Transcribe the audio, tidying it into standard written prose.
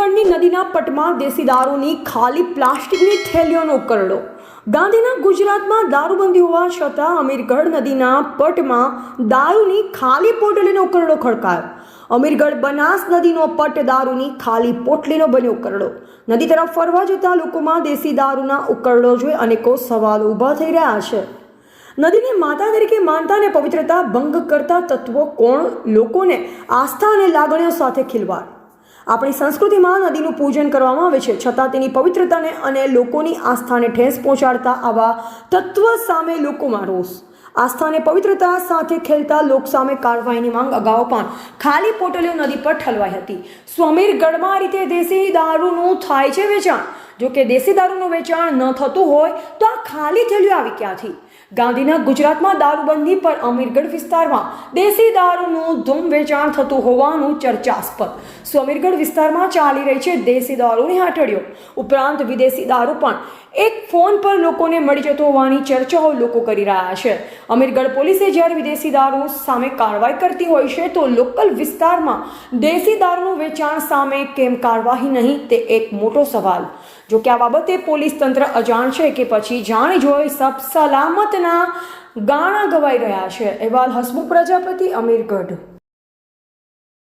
અમીરગઢની નદીના પટમાં દેશી દારૂની ખાલી પ્લાસ્ટિકની થેલીઓનો ઉકરડો। ગાંધીના ગુજરાતમાં દારૂબંધી હોવા છતાં અમીરગઢ નદીના પટમાં દારૂની ખાલી પોટલીનો ઉકરડો ખડકાયો। અમીરગઢ બનાસ નદીનો પટ દારૂની ખાલી પોટલીનો બન્યો ઉકરડો। નદી તરફ ફરવા જતા લોકોમાં દેશી દારૂના ઉકરડો જોઈ અનેકો સવાલો ઊભા થઈ રહ્યા છે। નદીને માતા તરીકે માનતા અને પવિત્રતા ભંગ કરતા તત્વો કોણ? લોકોને આસ્થા અને લાગણીઓ સાથે ખિલવાડ। આપણી સંસ્કૃતિમાં નદીનું પૂજન કરવામાં આવે છે, છતાં તેની પવિત્રતાને અને લોકોની આસ્થાને ઠેસ પહોંચાડતા આવા તત્વ સામે લોકોમાં રોષ। આસ્થા અને પવિત્રતા સાથે ખેલતા લોક સામે કાર્યવાહીની માંગ અગાઉ પણ ખાલી પોટલીઓ નદી પર ઠલવાઈ હતી। અમીરગઢમાં આ રીતે દેશી દારૂનું થાય છે વેચાણ। જો કે દેશી દારૂનું વેચાણ ન થતું હોય તો આ ખાલી થેલીઓ આવી ક્યાંથી? ગાંધીના ગુજરાતમાં દારૂબંધી પર અમીરગઢ વિસ્તારમાં દેશી દારૂનું ધૂમ વેચાણ થતું હોવાનું ચર્ચાસ્પદ। અમીરગઢ વિસ્તારમાં ચાલી રહી છે દેશી દારૂની હાટડીઓ ઉપરાંત વિદેશી દારૂ પણ એક ફોન પર લોકોને મળી જતો હોવાની ચર્ચાઓ લોકો કરી રહ્યા છે। અમીરગઢ પોલીસે જ્યારે વિદેશી દારૂ સામે કાર્યવાહી કરતી હોય છે તો લોકલ વિસ્તારમાં દેશી દારૂનું વેચાણ સામે કેમ કાર્યવાહી નહીં, તે એક મોટો સવાલ। જો કે આ બાબતે પોલીસ તંત્ર અજાણ છે કે પછી જાણી જોઈ સબ સલામતના ગાણા ગવાઈ રહ્યા છે। અહેવાલ હસમુખ પ્રજાપતિ, અમીરગઢ।